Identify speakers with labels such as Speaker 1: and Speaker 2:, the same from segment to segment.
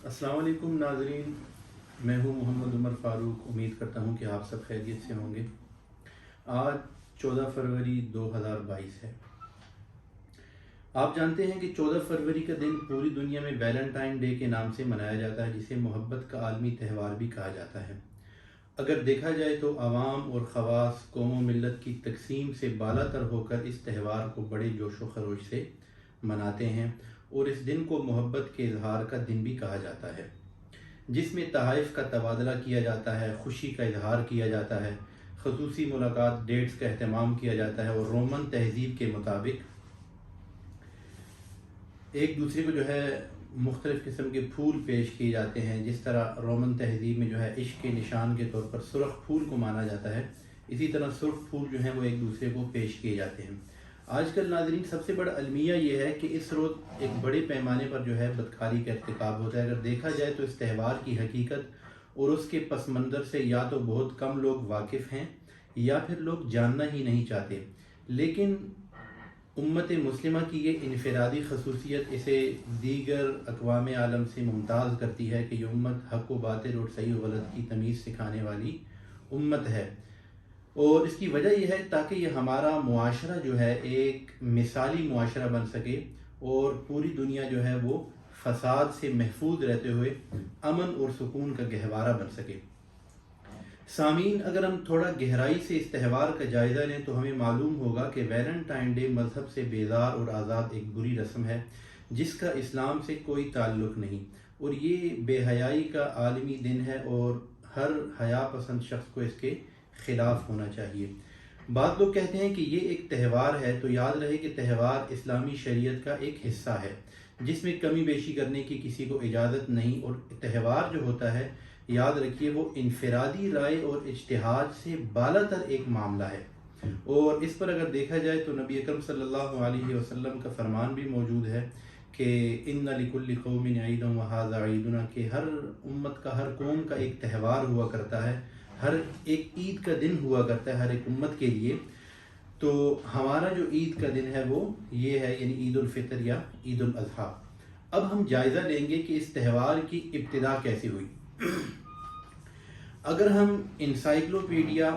Speaker 1: अस्सलाम वालेकुम नाज़रीन, मैं हूं मोहम्मद उमर फ़ारूक। उम्मीद करता हूं कि आप सब खैरियत से होंगे। आज 14 फरवरी 2022 है। आप जानते हैं कि 14 फरवरी का दिन पूरी दुनिया में वैलेंटाइन डे के नाम से मनाया जाता है, जिसे मोहब्बत का आलमी त्यौहार भी कहा जाता है। अगर देखा जाए तो आवाम और ख़वास कौम मिल्लत की तकसीम से बालातर होकर इस त्यौहार को बड़े जोश व खरोश से मनाते हैं, और इस दिन को मोहब्बत के इजहार का दिन भी कहा जाता है, जिसमें तहाइफ का तबादला किया जाता है, खुशी का इजहार किया जाता है, खसूसी मुलाकात डेट्स का अहतमाम किया जाता है, और रोमन तहजीब के मुताबिक एक दूसरे को जो है मुख्तलिफ़ किस्म के फूल पेश किए जाते हैं। जिस तरह रोमन तहजीब में जो है इश्क के निशान के तौर पर सुर्ख फूल को माना जाता है, इसी तरह सुर्ख फूल जो हैं वो एक दूसरे को पेश किए जाते हैं। आजकल नाज़रीन सबसे बड़ा अलमिया ये है कि इस रोज़ एक बड़े पैमाने पर जो है बदकारी का इर्तिकाब होता है। अगर देखा जाए तो इस त्यौहार की हकीकत और उसके पस मंज़र से या तो बहुत कम लोग वाकिफ़ हैं या फिर लोग जानना ही नहीं चाहते। लेकिन उम्मत मुस्लिमा की ये इनफरादी खसूसियत इसे दीगर अक़वाम आलम से मुमताज़ करती है कि ये उम्मत हक़ व बातिल और सही व गलत की तमीज़ सिखाने वाली उम्मत है। और इसकी वजह यह है ताकि ये हमारा मुआशरा जो है एक मिसाली मुआशरा बन सके और पूरी दुनिया जो है वो फसाद से महफूज रहते हुए अमन और सुकून का गहवारा बन सके। सामीन, अगर हम थोड़ा गहराई से इस त्यौहार का जायज़ा लें तो हमें मालूम होगा कि वैलेंटाइन डे मज़हब से बेदार और आज़ाद एक बुरी रस्म है, जिसका इस्लाम से कोई ताल्लुक़ नहीं, और ये बेहयाई का आलमी दिन है और हर हया पसंद शख्स को इसके ख़िलाफ़ होना चाहिए। बाद लोग कहते हैं कि ये एक त्यौहार है, तो याद रहे कि त्यौहार इस्लामी शरीयत का एक हिस्सा है जिसमें कमी बेशी करने की किसी को इजाज़त नहीं। और त्यौहार जो होता है, याद रखिए, वो इनफरादी राय और इज्तिहाद से बालातर एक मामला है। और इस पर अगर देखा जाए तो नबी अकरम सल्लल्लाहु अलैहि वसल्लम का फरमान भी मौजूद है कि इन्ना लिकुल्लि कौमिन ईदुन व हाज़ा ईदुना, कि हर उम्मत का, हर कौम का एक त्यौहार हुआ करता है, हर एक ईद का दिन हुआ करता है हर एक उम्मत के लिए। तो हमारा जो ईद का दिन है वो ये है, यानी ईद उल फितर या ईद उल अज़हा। अब हम जायज़ा लेंगे कि इस त्यौहार की इब्तिदा कैसे हुई। अगर हम इंसाइक्लोपीडिया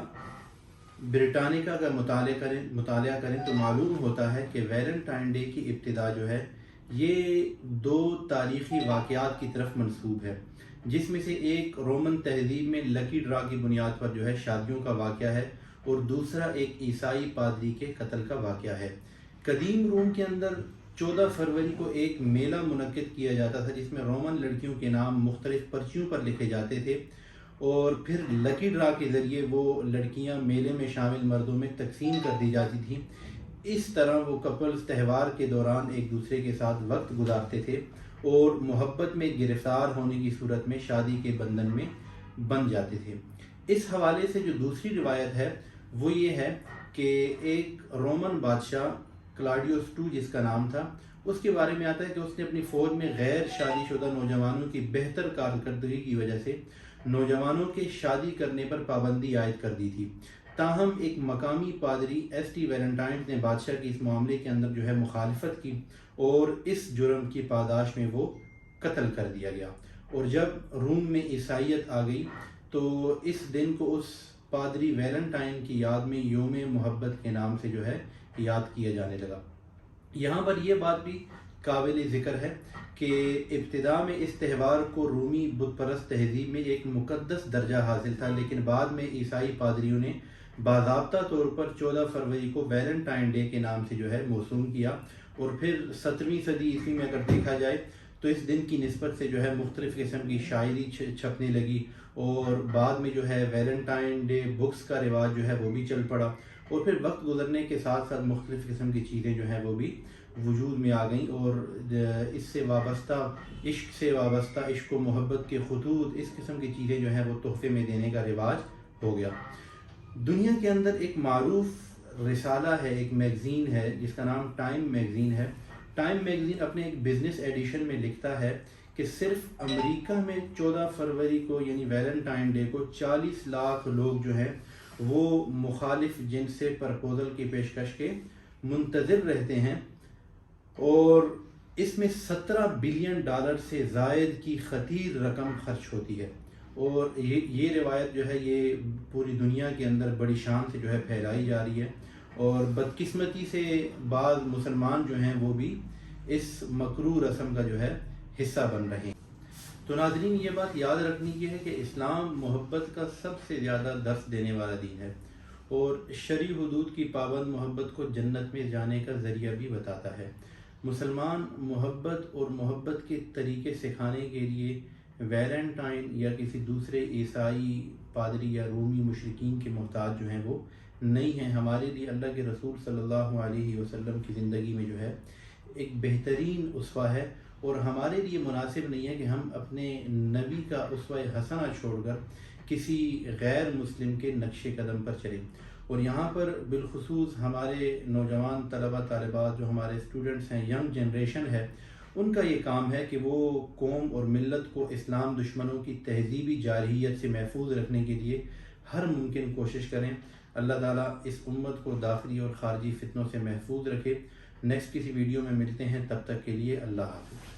Speaker 1: ब्रिटानिका का मुतालिया करें तो मालूम होता है कि वैलेंटाइन डे की इब्तिदा जो है ये दो तारीख़ी वाक़यात की तरफ मंसूब है, जिसमें से एक रोमन तहज़ीब में लकी ड्रा की बुनियाद पर जो है शादियों का वाक़या है, और दूसरा एक ईसाई पादरी के कत्ल का वाक़या है। कदीम रोम के अंदर 14 फरवरी को एक मेला मुनक्किद किया जाता था, जिसमें रोमन लड़कियों के नाम मुख्तलिफ पर्चियों पर लिखे जाते थे, और फिर लकी ड्रा के ज़रिए वो लड़कियां मेले में शामिल मर्दों में तकसीम कर दी जाती थीं। इस तरह वो कपल्स त्यौहार के दौरान एक दूसरे के साथ वक्त गुजारते थे और मोहब्बत में गिरफ्तार होने की सूरत में शादी के बंधन में बन जाते थे। इस हवाले से जो दूसरी रिवायत है वो ये है कि एक रोमन बादशाह क्लाडियोस II जिसका नाम था, उसके बारे में आता है कि उसने अपनी फ़ौज में गैर शादीशुदा नौजवानों की बेहतर कारकर्दगी की वजह से नौजवानों के शादी करने पर पाबंदी आयद कर दी थी। ताहम एक मकामी पादरी ST वैलेंटाइन ने बादशाह की इस मामले के अंदर जो है मुखालफत की, और इस जुर्म की पादाश में वो कत्ल कर दिया गया। और जब रूम में ईसाइयत आ गई तो इस दिन को उस पादरी वैलेंटाइन की याद में योम मोहब्बत के नाम से जो है याद किया जाने लगा। यहाँ पर यह बात भी काबिल ज़िक्र है कि इब्तिदा में इस त्यौहार को रूमी बुत परस्त तहजीब में एक मुक़द्दस दर्जा हासिल था, लेकिन बाद में ईसाई पादरियों ने बाज़ाब्ता तौर पर 14 फरवरी को वैलेंटाइन डे के नाम से जो है मौसूम किया। और फिर 17वीं सदी ईस्वी में अगर देखा जाए तो इस दिन की निस्बत से जो है मुख्तलिफ़ किस्म की शायरी छपने लगी, और बाद में जो है वैलेंटाइन डे बुक्स का रिवाज जो है वो भी चल पड़ा। और फिर वक्त गुजरने के साथ साथ मुख्तलिफ़ किस्म की चीज़ें जो हैं वो भी वजूद में आ गई, और इससे वाबस्ता इश्क से वाबस्ता इश्क व मोहब्बत के खतूत, इस किस्म की चीज़ें जो हैं वो तोहफे में देने का रिवाज हो गया। दुनिया के अंदर एक मारूफ रिसाला है, एक मैगज़ीन है जिसका नाम टाइम मैगज़ीन है। टाइम मैगज़ीन अपने एक बिज़नेस एडिशन में लिखता है कि सिर्फ अमेरिका में 14 फरवरी को यानी वैलेंटाइन डे को 40 लाख लोग जो हैं वो मुखालिफ जिन्स से प्रपोज़ल की पेशकश के मुंतज़िर रहते हैं। और اس میں $17 بلین سے زائد کی خطیر رقم خرچ ہوتی ہے، اور یہ روایت جو ہے یہ پوری دنیا کے اندر بڑی شان سے جو ہے پھیلائی جا رہی ہے، اور بدقسمتی سے بعض مسلمان جو ہیں وہ بھی اس مکروہ رسم کا جو ہے حصہ بن رہے ہیں۔ تو ناظرین، یہ بات یاد رکھنی کی ہے کہ اسلام محبت کا سب سے زیادہ درس دینے والا دین ہے، اور شرعی حدود کی پابند محبت کو جنت میں جانے کا ذریعہ بھی بتاتا ہے۔ مسلمان محبت اور محبت کے طریقے سکھانے کے لیے ویلنٹائن یا کسی دوسرے عیسائی پادری یا رومی مشرکین کے محتاج جو ہیں وہ نہیں ہیں۔ ہمارے لیے اللہ کے رسول صلی اللہ علیہ وسلم کی زندگی میں جو ہے ایک بہترین اسوہ ہے، اور ہمارے لیے مناسب نہیں ہے کہ ہم اپنے نبی کا اسوہ حسنہ چھوڑ کر کسی غیر مسلم کے نقش قدم پر چلیں۔ اور یہاں پر بالخصوص ہمارے نوجوان طلبہ طالبات جو ہمارے اسٹوڈنٹس ہیں، ینگ جنریشن ہے، ان کا یہ کام ہے کہ وہ قوم اور ملت کو اسلام دشمنوں کی تہذیبی جارحیت سے محفوظ رکھنے کے لیے ہر ممکن کوشش کریں۔ اللہ تعالیٰ اس امت کو داخلی اور خارجی فتنوں سے محفوظ رکھے۔ نیکسٹ کسی ویڈیو میں ملتے ہیں، تب تک کے لیے اللہ حافظ۔